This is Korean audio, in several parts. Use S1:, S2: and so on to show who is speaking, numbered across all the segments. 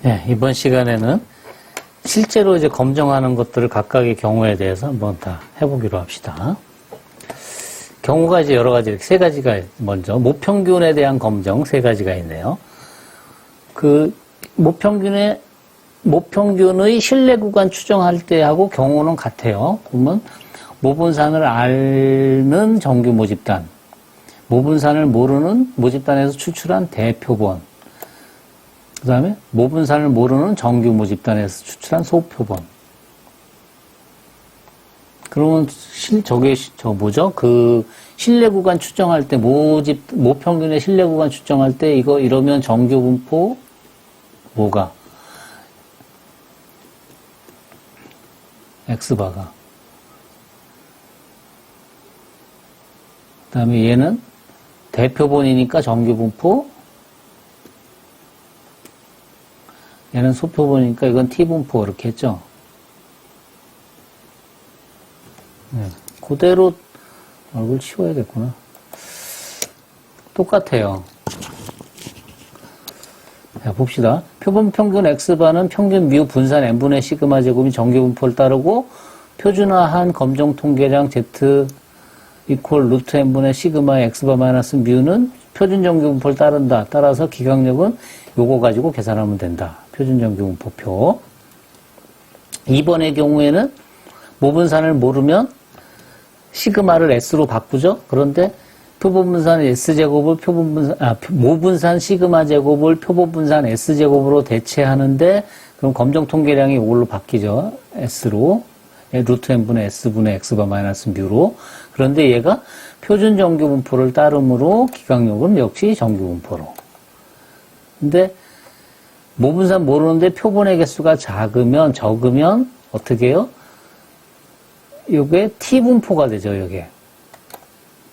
S1: 네, 이번 시간에는 실제로 이제 검정하는 것들을 각각의 경우에 대해서 한번 다 해보기로 합시다. 경우가 이제 여러 가지, 세 가지가 먼저, 모평균에 대한 검정 세 가지가 있네요. 그, 모평균의 신뢰 구간 추정할 때하고 경우는 같아요. 보면, 모분산을 아는 정규 모집단, 모분산을 모르는 모집단에서 추출한 대표본, 그 다음에 모분산을 모르는 정규 모집단에서 추출한 소표본. 그러면 그 신뢰 구간 추정할 때 모평균의 신뢰 구간 추정할 때 이러면 정규 분포 뭐가 X바가. 그 다음에 얘는 대표본이니까 정규 분포, 얘는 소표본이니까 이건 T분포 이렇게 했죠. 네, 그대로 얼굴 치워야겠구나. 똑같아요. 자, 봅시다. 표본 평균 X바는 평균 뮤 분산 N분의 시그마 제곱이 정규 분포를 따르고 표준화한 검정 통계량 Z 이퀄 루트 N분의 시그마 X바 마이너스 뮤는 표준 정규 분포를 따른다. 따라서 기각력은 요거 가지고 계산하면 된다. 표준 정규 분포표. 2번의 경우에는 모분산을 모르면 시그마를 S로 바꾸죠. 그런데 표본분산 S제곱을 모분산 시그마 제곱을 표본분산 S제곱으로 대체하는데 그럼 검정 통계량이 이걸로 바뀌죠. S로. 루트 N분의 S분의 X바 마이너스 뮤로. 그런데 얘가 표준 정규 분포를 따르므로 기각력은 역시 정규 분포로. 근데 모분산 모르는데 표본의 개수가 적으면 어떻게 해요? 요게 T분포가 되죠, 요게.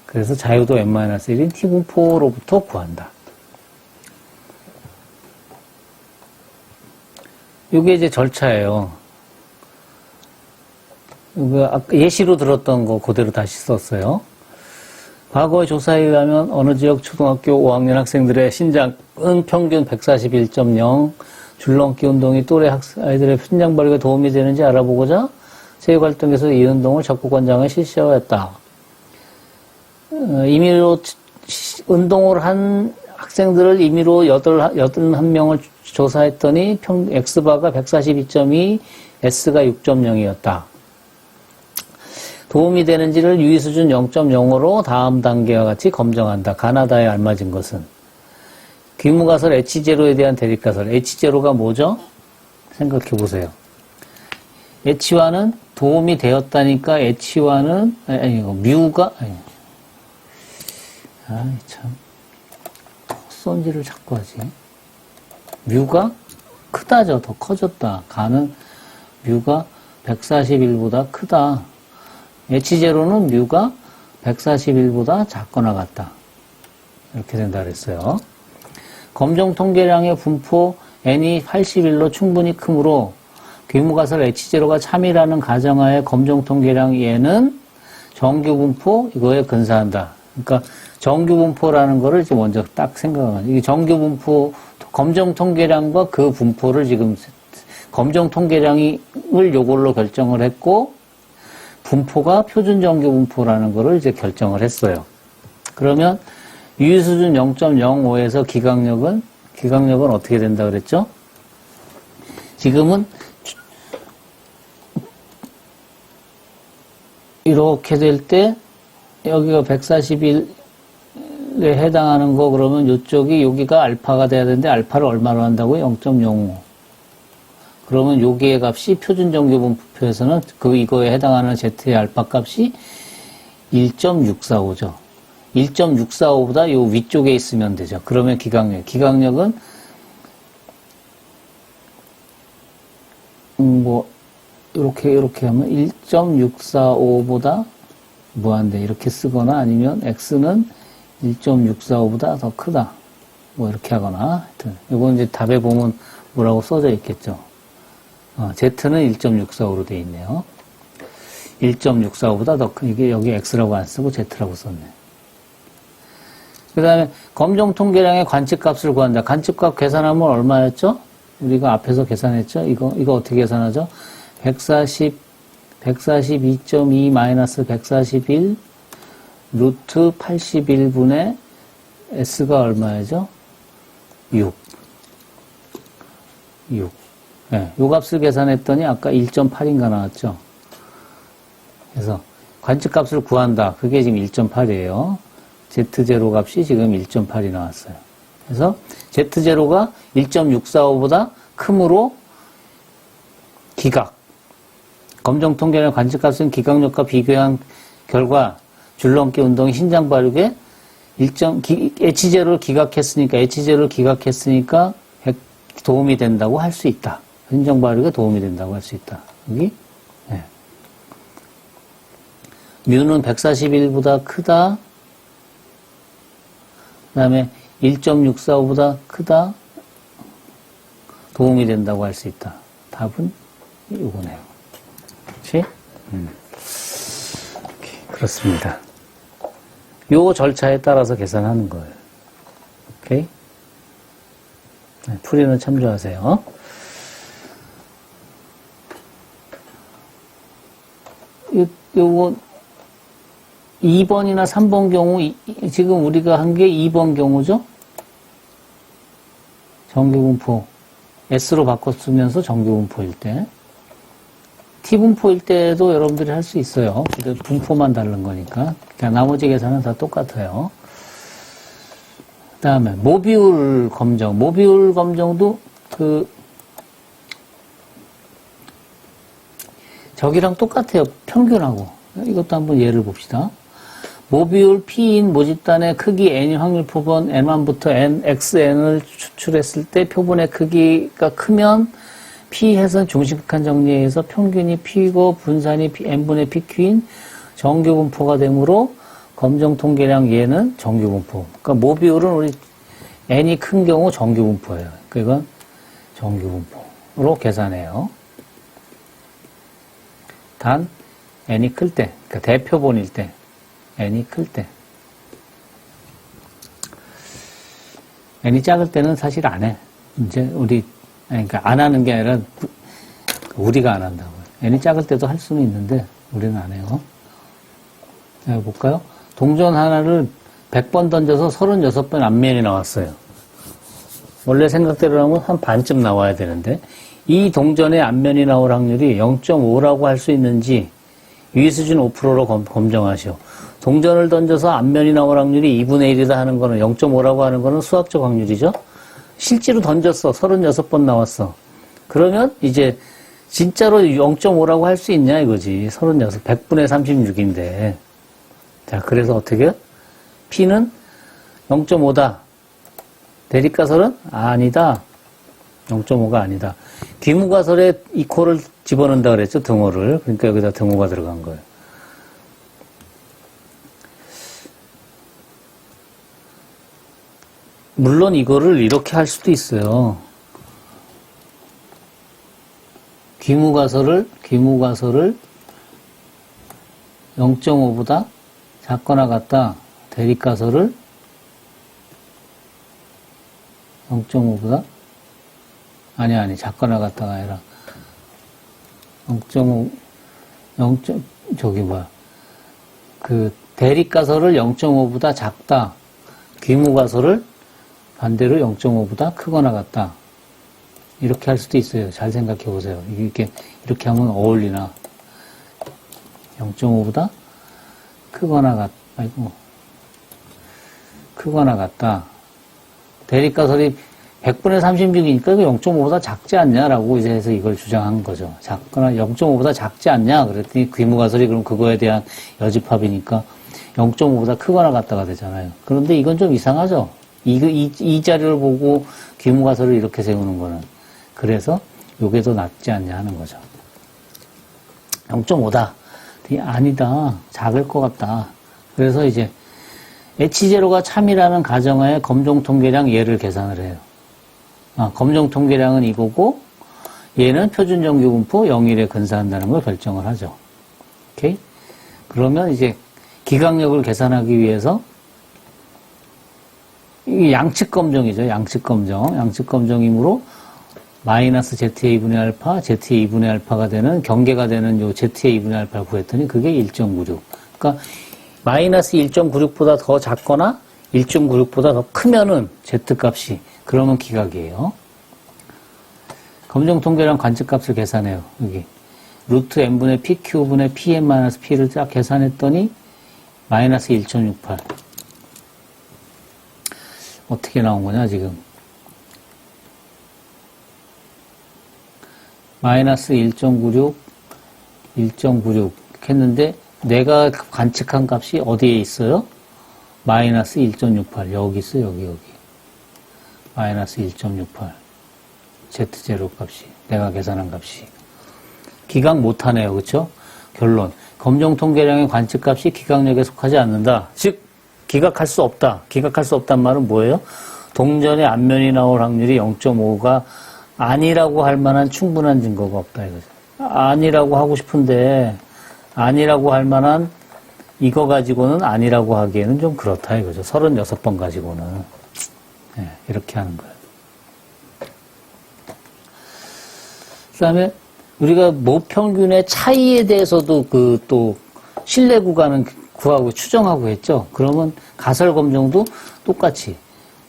S1: 그래서 자유도 N-1인 T분포로부터 구한다. 요게 이제 절차예요. 요거 예시로 들었던 거 그대로 다시 썼어요. 과거의 조사에 의하면 어느 지역 초등학교 5학년 학생들의 신장은 평균 141.0, 줄넘기 운동이 또래 아이들의 신장 발육에 도움이 되는지 알아보고자 체육활동에서 이 운동을 적극 권장을 실시하였다. 임의로 운동을 한 학생들을 임의로 81명을 조사했더니 X바가 142.2, S가 6.0이었다. 도움이 되는지를 유의수준 0.05로 다음 단계와 같이 검정한다. 가나다에 알맞은 것은 귀무가설 H0에 대한 대립가설. H0가 뭐죠? 생각해 보세요. H1은 도움이 되었다니까 H1은 뮤가 참 헛손질을 자꾸 하지. 뮤가 크다죠. 더 커졌다. 가는 뮤가 141보다 크다. H0는 뮤가 141보다 작거나 같다. 이렇게 된다 그랬어요. 검정 통계량의 분포 N이 81로 충분히 크므로 귀무가설 H0가 참이라는 가정하에 검정 통계량 얘는 정규 분포 이거에 근사한다. 그러니까 정규 분포라는 거를 이제 먼저 딱 생각하면 이게 정규 분포 검정 통계량과 그 분포를 지금 검정 통계량을 요걸로 결정을 했고 분포가 표준 정규 분포라는 거를 이제 결정을 했어요. 그러면 유의수준 0.05에서 기각력은 어떻게 된다 그랬죠? 지금은 이렇게 될 때 여기가 141에 해당하는 거 그러면 여기가 알파가 돼야 되는데 알파를 얼마로 한다고요? 0.05. 그러면 여기의 값이 표준 정규 분포에서는 이거에 해당하는 Z의 알파 값이 1.645죠. 1.645보다 요 위쪽에 있으면 되죠. 그러면 기각력은 이렇게 하면 1.645보다 무한대 이렇게 쓰거나 아니면 X는 1.645보다 더 크다. 이렇게 하거나 하여튼 이건 이제 답에 보면 뭐라고 써져 있겠죠. Z는 1.645로 되어 있네요. 1.645보다 더 큰, 이게 여기 X라고 안 쓰고 Z라고 썼네. 그 다음에 검정 통계량의 관측값을 구한다. 관측값 계산하면 얼마였죠? 우리가 앞에서 계산했죠? 이거 어떻게 계산하죠? 142.2 마이너스 141 루트 81분의 S가 얼마죠? 6. 네, 요 값을 계산했더니 아까 1.8인가 나왔죠? 그래서 관측값을 구한다. 그게 지금 1.8이에요. Z0 값이 지금 1.8이 나왔어요. 그래서 Z0가 1.645보다 크므로 기각. 검정통계량 관측값은 기각력과 비교한 결과 줄넘기 운동의 신장 발육에 H0를 기각했으니까 도움이 된다고 할 수 있다. 신장 발육에 도움이 된다고 할 수 있다. 여기 네. 뮤는 141보다 크다. 그 다음에 1.645보다 크다. 도움이 된다고 할 수 있다. 답은 이거네요. 그렇지? 그렇습니다. 요 절차에 따라서 계산하는 거예요. 오케이? 네, 풀이는 참조하세요. 요거 2번이나 3번 경우 지금 우리가 한 게 2번 경우죠? 정규분포 S로 바꿔 쓰면서 정규분포일 때 T분포일 때도 여러분들이 할 수 있어요. 근데 분포만 다른 거니까. 그냥 나머지 계산은 다 똑같아요. 그 다음에 모비율 검정. 모비율 검정도 저기랑 똑같아요. 평균하고. 이것도 한번 예를 봅시다. 모비율 P인 모집단의 크기 N이 확률 표본 N1부터 N, XN을 추출했을 때 표본의 크기가 크면 P 해선 중심극한 정리해서 평균이 P고 분산이 N분의 PQ인 정규분포가 되므로 검정통계량 얘는 정규분포. 그러니까 모비율은 우리 N이 큰 경우 정규분포예요. 그러니까 이건 정규분포로 계산해요. 단 N이 클 때, 그러니까 대표본일 때, N이 클 때. N이 작을 때는 사실 안 해. 이제 그러니까 안 하는 게 아니라 우리가 안 한다고요. N이 작을 때도 할 수는 있는데 우리는 안 해요. 자, 볼까요? 동전 하나를 100번 던져서 36번 앞면이 나왔어요. 원래 생각대로라면 한 반쯤 나와야 되는데 이 동전의 앞면이 나올 확률이 0.5라고 할 수 있는지 유의수준 5%로 검정하시오. 동전을 던져서 앞면이 나올 확률이 2분의 1이다 하는 거는 0.5라고 하는 거는 수학적 확률이죠. 실제로 던졌어. 36번 나왔어. 그러면 이제 진짜로 0.5라고 할 수 있냐 이거지. 36, 100분의 36인데. 자, 그래서 어떻게? P는 0.5다. 대립가설은 아니다. 0.5가 아니다. 귀무가설에 이코를 집어넣는다 그랬죠. 등호를. 그러니까 여기다 등호가 들어간 거예요. 물론 이거를 이렇게 할 수도 있어요. 귀무가설을 0.5보다 작거나 같다. 대립가설을 0.5보다 아니 작거나 같다가 아니라 0.5 대립가설을 0.5보다 작다. 귀무가설을 반대로 0.5보다 크거나 같다. 이렇게 할 수도 있어요. 잘 생각해 보세요. 이렇게 하면 어울리나. 0.5보다 크거나 같다. 대립가설이 100분의 36이니까 0.5보다 작지 않냐라고 이제 해서 이걸 주장한 거죠. 작거나 0.5보다 작지 않냐? 그랬더니 귀무가설이 그럼 그거에 대한 여집합이니까 0.5보다 크거나 같다가 되잖아요. 그런데 이건 좀 이상하죠? 이 자료를 보고 귀무가설을 이렇게 세우는 거는. 그래서 요게 더 낫지 않냐 하는 거죠. 0.5다. 아니다. 작을 것 같다. 그래서 이제 H0가 참이라는 가정하에 검정통계량 얘를 계산을 해요. 검정통계량은 이거고 얘는 표준정규분포 0일에 근사한다는 걸 결정을 하죠. 오케이? 그러면 이제 기각력을 계산하기 위해서 이 양측검정이죠. 양측검정이므로 마이너스 ZA 2분의 알파, ZA 2분의 알파가 되는, 경계가 되는 요 ZA 2분의 알파를 구했더니 그게 1.96. 그러니까 마이너스 1.96보다 더 작거나 1.96보다 더 크면은 Z값이, 그러면 기각이에요. 검정통계랑 관측값을 계산해요. 여기. 루트 n분의 pq분의 pn-p를 쫙 계산했더니 마이너스 1.68. 어떻게 나온 거냐, 지금. 마이너스 1.96, 1.96 했는데 내가 관측한 값이 어디에 있어요? 마이너스 1.68. 여기 있어요, 여기. 마이너스 1.68. Z0 값이. 내가 계산한 값이. 기각 못하네요, 그쵸? 결론. 검정통계량의 관측값이 기각력에 속하지 않는다. 즉, 기각할 수 없다. 기각할 수 없단 말은 뭐예요? 동전의 앞면이 나올 확률이 0.5가 아니라고 할 만한 충분한 증거가 없다, 이거죠. 아니라고 하고 싶은데, 아니라고 할 만한 이거 가지고는 아니라고 하기에는 좀 그렇다, 이거죠. 36번 가지고는. 네, 이렇게 하는 거예요. 그 다음에, 우리가 모평균의 차이에 대해서도 또 신뢰 구간은 구하고 추정하고 했죠. 그러면 가설 검정도 똑같이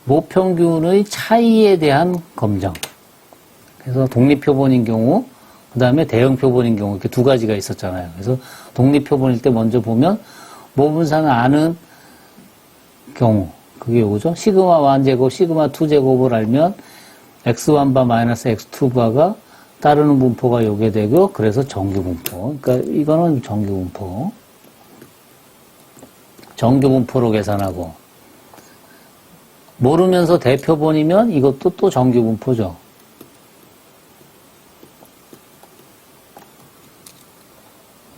S1: 모평균의 차이에 대한 검정. 그래서 독립표본인 경우, 그 다음에 대응표본인 경우 이렇게 두 가지가 있었잖아요. 그래서 독립표본일 때 먼저 보면 모분산을 아는 경우, 그게 요거죠. 시그마 1제곱, 시그마 2제곱을 알면 x1바 마이너스 x2바가 따르는 분포가 요게 되고, 그래서 정규분포. 그러니까 이거는 정규분포. 정규분포로 계산하고, 모르면서 대표본이면 이것도 또 정규분포죠.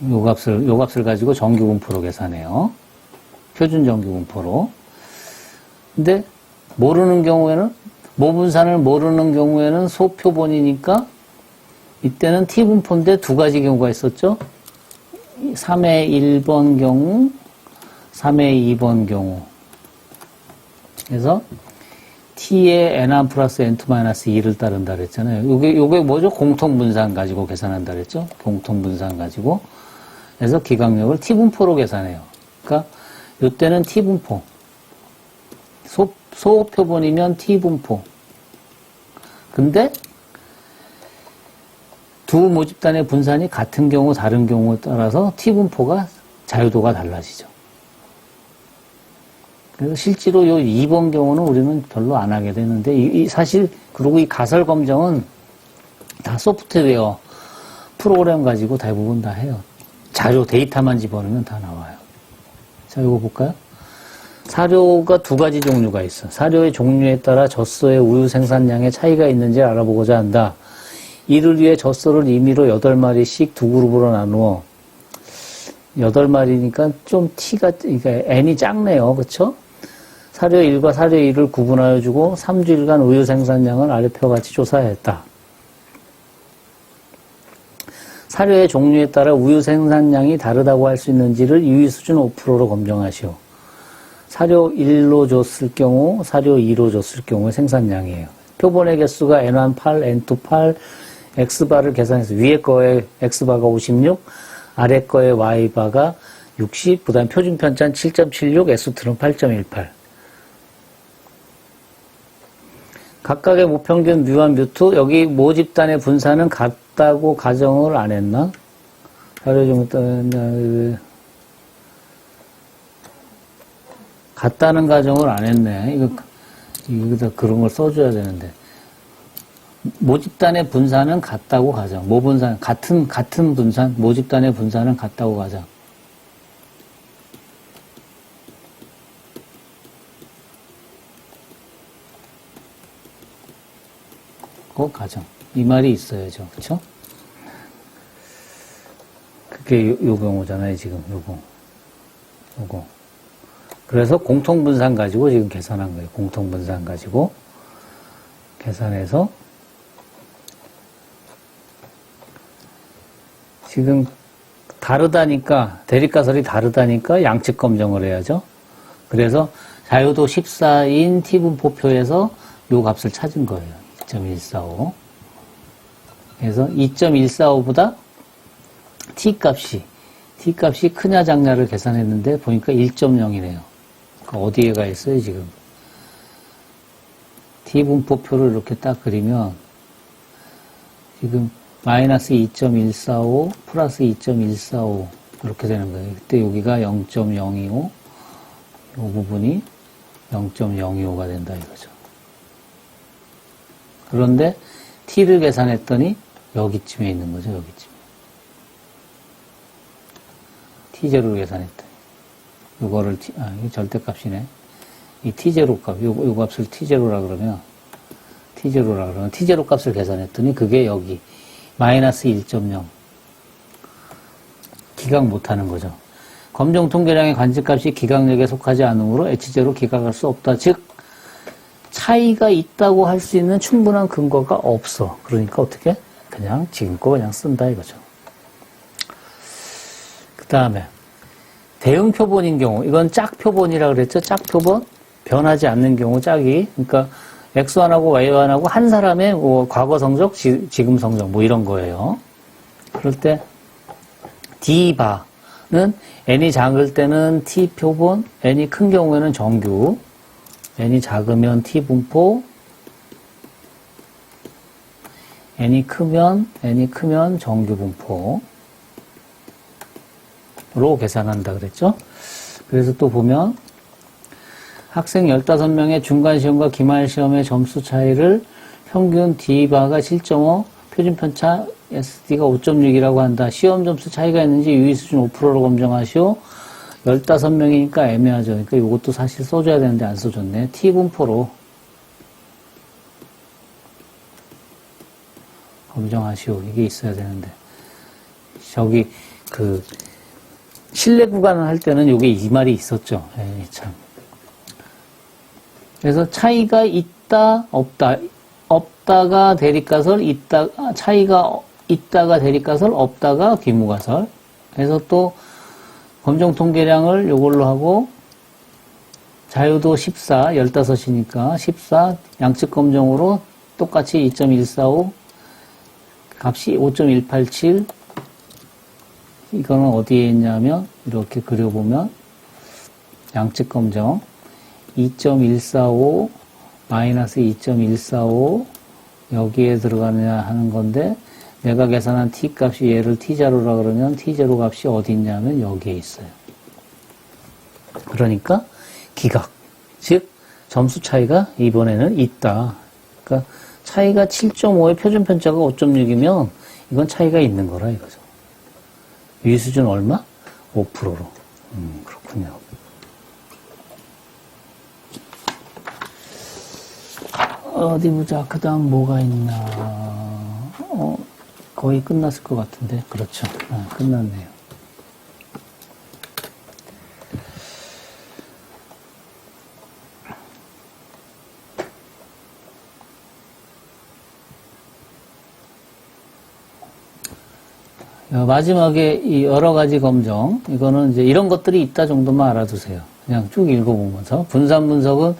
S1: 요 값을 가지고 정규분포로 계산해요. 표준 정규분포로. 근데 모르는 경우에는, 모분산을 모르는 경우에는 소표본이니까 이때는 T분포인데 두 가지 경우가 있었죠. 3의 1번 경우, 3의 2번 경우. 그래서 T의 N1 플러스 N2-2를 따른다 그랬잖아요. 요게 뭐죠? 공통분산 가지고 계산한다 그랬죠? 공통분산 가지고. 그래서 기각력을 T분포로 계산해요. 그러니까 요때는 T분포. 소표본이면 T분포. 근데 두 모집단의 분산이 같은 경우 다른 경우에 따라서 T분포가 자유도가 달라지죠. 그래서 실제로 요 2번 경우는 우리는 별로 안 하게 되는데 사실 그리고 이 가설 검정은 다 소프트웨어 프로그램 가지고 대부분 다 해요. 자료 데이터만 집어넣으면 다 나와요. 자, 이거 볼까요? 사료가 두 가지 종류가 있어. 사료의 종류에 따라 젖소의 우유 생산량의 차이가 있는지 알아보고자 한다. 이를 위해 젖소를 임의로 8마리씩 두 그룹으로 나누어 8마리니까 좀 T가, 그러니까 N이 작네요. 그쵸? 사료 1과 사료 2를 구분하여 주고 3주일간 우유 생산량을 아래 표와 같이 조사했다. 사료의 종류에 따라 우유 생산량이 다르다고 할 수 있는지를 유의 수준 5%로 검정하시오. 사료 1로 줬을 경우, 사료 2로 줬을 경우의 생산량이에요. 표본의 개수가 N1 8, N2 8, X바를 계산해서 위에 거에 X바가 56, 아래 거에 Y바가 60, 그 다음 표준 편차는 7.76, S2는 8.18. 각각의 모평균 뮤와 뮤2, 여기 모집단의 분산은 같다고 가정을 안 했나? 사료 좀 따라 같다는 가정을 안 했네. 이거다 그런 걸 써줘야 되는데. 모집단의 분산은 같다고 가정. 모분산, 같은 분산, 모집단의 분산은 같다고 가정. 그 가정. 이 말이 있어야죠. 그쵸? 그게 요 경우잖아요, 지금. 요거. 그래서 공통분산 가지고 지금 계산한 거예요. 공통분산 가지고 계산해서 지금 다르다니까, 대립가설이 다르다니까 양측 검정을 해야죠. 그래서 자유도 14인 T분포표에서 요 값을 찾은 거예요. 2.145. 그래서 2.145보다 T값이 크냐 작냐를 계산했는데 보니까 1.0이네요. 그러니까 어디에 가 있어요, 지금? T분포표를 이렇게 딱 그리면 지금 마이너스 2.145 플러스 2.145 이렇게 되는 거예요. 그때 여기가 0.025, 이 부분이 0.025가 된다 이거죠. 그런데 T를 계산했더니 여기쯤에 있는 거죠, 여기쯤에. T0를 계산했더니. 요거를, 이게 절대값이네. 이 T0 값, 요 값을 T0라 그러면, T0 값을 계산했더니 그게 여기, 마이너스 1.0. 기각 못하는 거죠. 검정 통계량의 관측값이 기각력에 속하지 않으므로 H0 기각할 수 없다. 즉, 차이가 있다고 할 수 있는 충분한 근거가 없어. 그러니까 어떻게? 그냥 지금 거 그냥 쓴다 이거죠. 그 다음에 대응 표본인 경우, 이건 짝 표본이라 그랬죠. 짝 표본, 변하지 않는 경우 짝이. 그러니까 X1하고 Y1하고 한 사람의 뭐 과거 성적, 지금 성적 뭐 이런 거예요. 그럴 때 D바는 n이 작을 때는 T 표본, n이 큰 경우에는 정규, n이 작으면 T 분포, n이 크면 정규 분포로 계산한다 그랬죠. 그래서 또 보면 학생 15명의 중간시험과 기말시험의 점수 차이를 평균 D바가 7.5, 표준 편차 SD가 5.6이라고 한다. 시험 점수 차이가 있는지 유의 수준 5%로 검정하시오. 15명이니까 애매하죠. 그러니까 이것도 사실 써줘야 되는데 안 써줬네. T분포로 검정하시오. 이게 있어야 되는데. 저기, 실내 구간을 할 때는 이게 이 말이 있었죠. 에이, 참. 그래서 차이가 있다, 없다. 없다가 대립가설, 차이가 있다가 대립가설, 없다가 귀무가설. 그래서 또, 검정 통계량을 요걸로 하고, 자유도 14, 15이니까 14, 양측 검정으로 똑같이 2.145, 값이 5.187, 이거는 어디에 있냐면, 이렇게 그려보면, 양측 검정, 2.145, 마이너스 2.145, 여기에 들어가느냐 하는 건데, 내가 계산한 t 값이 얘를 t자로라 그러면 t0 값이 어디 있냐면 여기에 있어요. 그러니까 기각, 즉 점수 차이가 이번에는 있다. 그러니까 차이가 7.5의 표준 편차가 5.6이면 이건 차이가 있는 거라 이거죠. 유의 수준 얼마? 5%로. 그렇군요. 어디 보자. 그 다음 뭐가 있나. 거의 끝났을 것 같은데. 그렇죠. 끝났네요. 마지막에 이 여러 가지 검정, 이거는 이제 이런 것들이 있다 정도만 알아두세요. 그냥 쭉 읽어보면서. 분산 분석은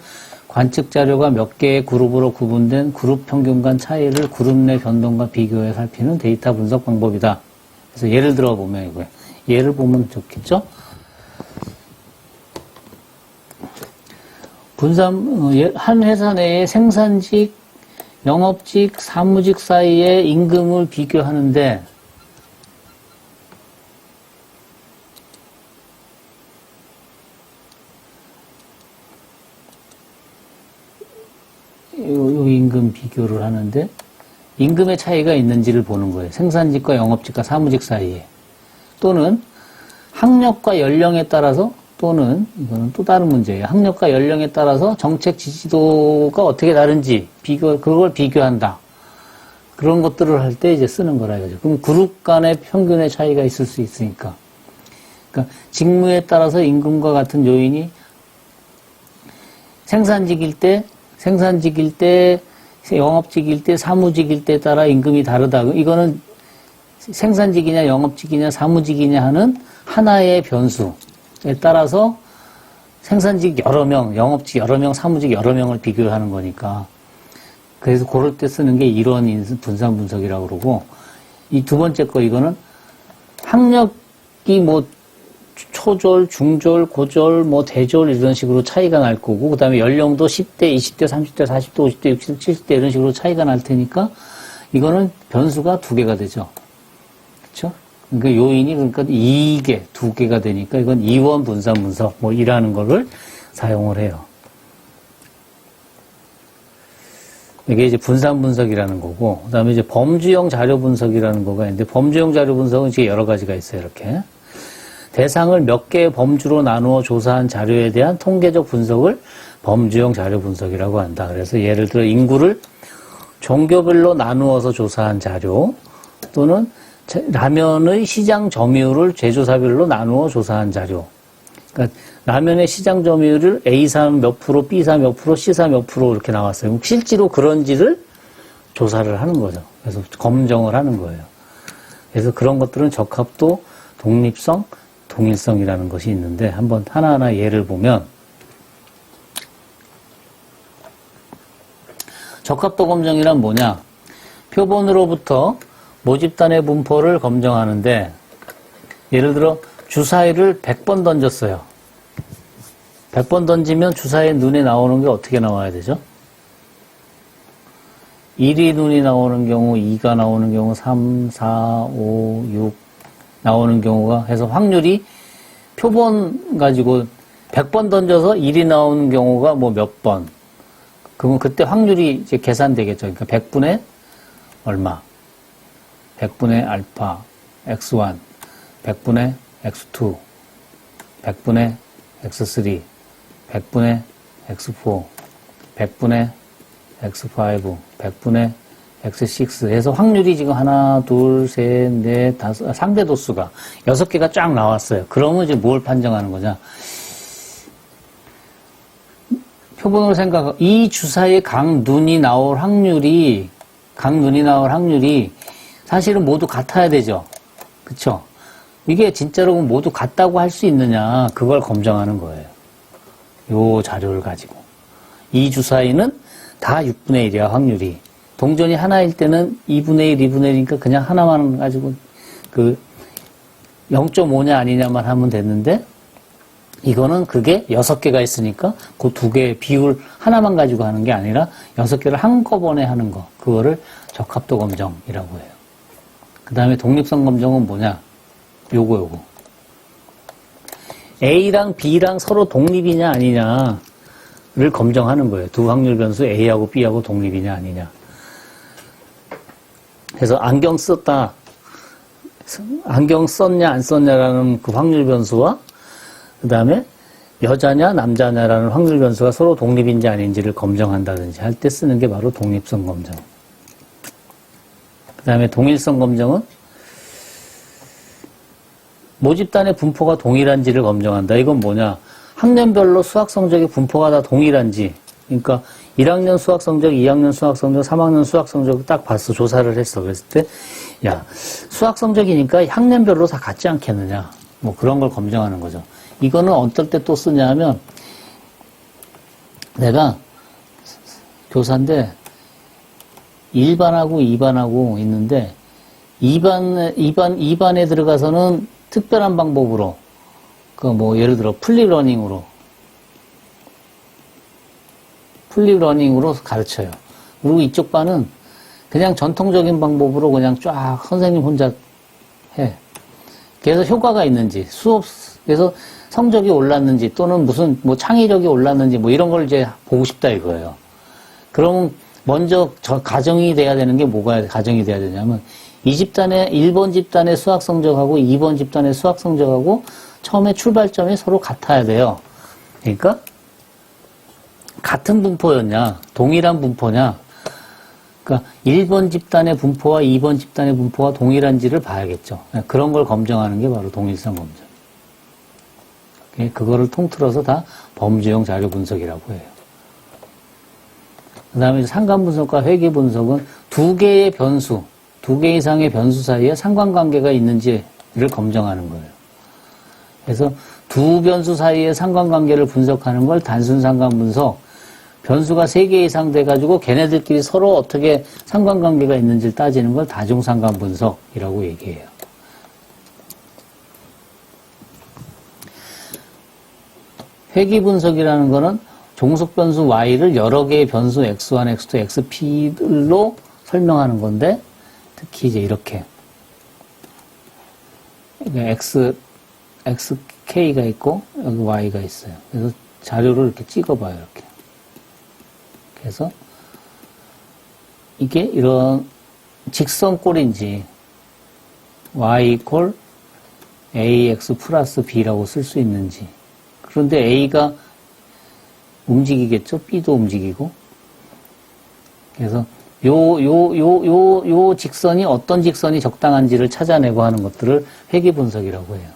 S1: 관측 자료가 몇 개의 그룹으로 구분된 그룹 평균 간 차이를 그룹 내 변동과 비교해 살피는 데이터 분석 방법이다. 그래서 예를 들어 보면 이거예요. 예를 보면 좋겠죠? 한 회사 내의 생산직, 영업직, 사무직 사이의 임금을 비교하는데 요 임금 비교를 하는데 임금의 차이가 있는지를 보는 거예요. 생산직과 영업직과 사무직 사이에. 또는 학력과 연령에 따라서 또는 이거는 또 다른 문제예요. 학력과 연령에 따라서 정책 지지도가 어떻게 다른지 그걸 비교한다. 그런 것들을 할 때 이제 쓰는 거라 이거죠. 그럼 그룹 간의 평균의 차이가 있을 수 있으니까. 그러니까 직무에 따라서 임금과 같은 요인이 생산직일 때, 영업직일 때, 사무직일 때에 따라 임금이 다르다. 이거는 생산직이냐, 영업직이냐, 사무직이냐 하는 하나의 변수에 따라서 생산직 여러 명, 영업직 여러 명, 사무직 여러 명을 비교하는 거니까. 그래서 그럴 때 쓰는 게 이론 분산 분석이라고 그러고, 이 두 번째 거 이거는 학력이 뭐 초졸, 중졸, 고졸, 뭐 대졸 이런 식으로 차이가 날 거고, 그 다음에 연령도 10대, 20대, 30대, 40대, 50대, 60대, 70대 이런 식으로 차이가 날 테니까 이거는 변수가 두 개가 되죠. 그렇죠? 그러니까 요인이 그러니까 이게 두 개가 되니까 이건 이원 분산 분석 뭐 이라는 거를 사용을 해요. 이게 이제 분산 분석이라는 거고, 그 다음에 이제 범주형 자료 분석이라는 거가 있는데, 범주형 자료 분석은 이제 여러 가지가 있어요, 이렇게. 대상을 몇 개의 범주로 나누어 조사한 자료에 대한 통계적 분석을 범주형 자료 분석이라고 한다. 그래서 예를 들어 인구를 종교별로 나누어서 조사한 자료, 또는 라면의 시장 점유율을 제조사별로 나누어 조사한 자료. 그러니까 라면의 시장 점유율을 A사 몇 프로, B사 몇 프로, C사 몇 프로 이렇게 나왔어요. 실제로 그런지를 조사를 하는 거죠. 그래서 검정을 하는 거예요. 그래서 그런 것들은 적합도, 독립성, 동일성이라는 것이 있는데 한번 하나하나 예를 보면 적합도 검정이란 뭐냐? 표본으로부터 모집단의 분포를 검정하는데 예를 들어 주사위를 100번 던졌어요. 100번 던지면 주사위 눈에 나오는 게 어떻게 나와야 되죠? 1이 눈이 나오는 경우, 2가 나오는 경우, 3, 4, 5, 6 나오는 경우가 해서 확률이 표본 가지고 100번 던져서 1이 나오는 경우가 뭐 몇 번. 그러면 그때 확률이 이제 계산되겠죠. 그러니까 100분의 얼마. 100분의 알파, x1, 100분의 x2, 100분의 x3, 100분의 x4, 100분의 x5, 100분의 x6 해서 확률이 지금 하나, 둘, 셋, 넷, 다섯, 상대 도수가 6개가 쫙 나왔어요. 그러면 이제 뭘 판정하는 거냐? 표본으로 생각하고 이 주사에 각 눈이 나올 확률이 사실은 모두 같아야 되죠. 그쵸? 이게 진짜로 모두 같다고 할 수 있느냐, 그걸 검증하는 거예요. 요 자료를 가지고. 이 주사위는 다 6분의 1이야, 확률이. 동전이 하나일 때는 2분의 1, 2분의 1이니까 그냥 하나만 가지고 0.5냐 아니냐만 하면 됐는데, 이거는 그게 6개가 있으니까 그 두 개의 비율 하나만 가지고 하는 게 아니라 6개를 한꺼번에 하는 거. 그거를 적합도 검정이라고 해요. 그 다음에 독립성 검정은 뭐냐? 요거. A랑 B랑 서로 독립이냐 아니냐를 검정하는 거예요. 두 확률 변수 A하고 B하고 독립이냐 아니냐. 그래서 안경 썼냐 안 썼냐라는 그 확률 변수와 그 다음에 여자냐 남자냐라는 확률 변수가 서로 독립인지 아닌지를 검정한다든지 할 때 쓰는 게 바로 독립성 검정. 그 다음에 동일성 검정은 모집단의 분포가 동일한지를 검정한다. 이건 뭐냐? 학년별로 수학 성적의 분포가 다 동일한지. 그러니까 1학년 수학 성적, 2학년 수학 성적, 3학년 수학 성적 딱 봤어. 조사를 했어. 그랬을 때, 야, 수학 성적이니까 학년별로 다 같지 않겠느냐. 뭐 그런 걸 검증하는 거죠. 이거는 어떨 때 또 쓰냐 하면, 내가 교사인데, 1반하고 2반하고 있는데, 2반에 들어가서는 특별한 방법으로, 예를 들어, 플립러닝으로 가르쳐요. 그리고 이쪽 반은 그냥 전통적인 방법으로 그냥 쫙 선생님 혼자 해. 그래서 효과가 있는지, 그래서 성적이 올랐는지, 또는 무슨, 창의력이 올랐는지, 이런 걸 이제 보고 싶다 이거예요. 그러면 먼저 가정이 돼야 되는 게 가정이 돼야 되냐면, 1번 집단의 수학 성적하고 2번 집단의 수학 성적하고 처음에 출발점이 서로 같아야 돼요. 그러니까 같은 분포였냐, 동일한 분포냐, 그러니까 1번 집단의 분포와 2번 집단의 분포가 동일한지를 봐야겠죠. 그런 걸 검증하는 게 바로 동일성 검증. 그거를 통틀어서 다 범주형 자료 분석이라고 해요. 그 다음에 상관 분석과 회귀 분석은 두 개 이상의 변수 사이에 상관관계가 있는지를 검증하는 거예요. 그래서 두 변수 사이의 상관관계를 분석하는 걸 단순 상관 분석, 변수가 3개 이상 돼가지고 걔네들끼리 서로 어떻게 상관관계가 있는지를 따지는 걸 다중상관 분석이라고 얘기해요. 회귀 분석이라는 거는 종속 변수 y를 여러 개의 변수 x1, x2, xp로 설명하는 건데, 특히 이제 이렇게 xk가 있고 여기 y가 있어요. 그래서 자료를 이렇게 찍어봐요. 이렇게. 그래서 이게 이런 직선꼴인지 y 이퀄 ax 플러스 b라고 쓸 수 있는지. 그런데 a가 움직이겠죠? b도 움직이고. 그래서 요 직선이 어떤 직선이 적당한지를 찾아내고 하는 것들을 회귀 분석이라고 해요.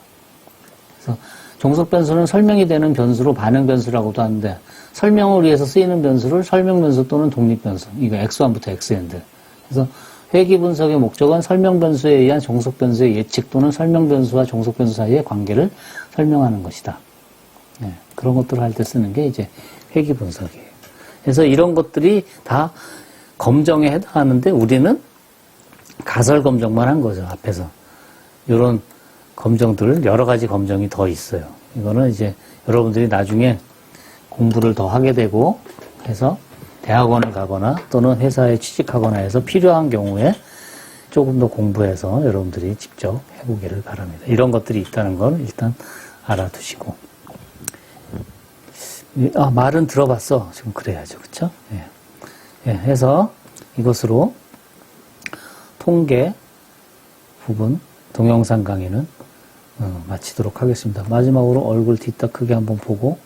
S1: 그래서 종속 변수는 설명이 되는 변수로 반응 변수라고도 하는데, 설명을 위해서 쓰이는 변수를 설명 변수 또는 독립 변수, 이거 x1부터 xn들. 그래서 회귀 분석의 목적은 설명 변수에 의한 종속 변수의 예측 또는 설명 변수와 종속 변수 사이의 관계를 설명하는 것이다. 네, 그런 것들을 할 때 쓰는 게 이제 회귀 분석이에요. 그래서 이런 것들이 다 검정에 해당하는데 우리는 가설 검정만 한 거죠, 앞에서. 이런 검정들, 여러 가지 검정이 더 있어요. 이거는 이제 여러분들이 나중에 공부를 더 하게 되고 해서 대학원을 가거나 또는 회사에 취직하거나 해서 필요한 경우에 조금 더 공부해서 여러분들이 직접 해보기를 바랍니다. 이런 것들이 있다는 건 일단 알아두시고. 말은 들어봤어. 지금 그래야죠. 그쵸? 예. 예, 해서 이것으로 통계 부분 동영상 강의는 마치도록 하겠습니다. 마지막으로 얼굴 뒤딱 크게 한번 보고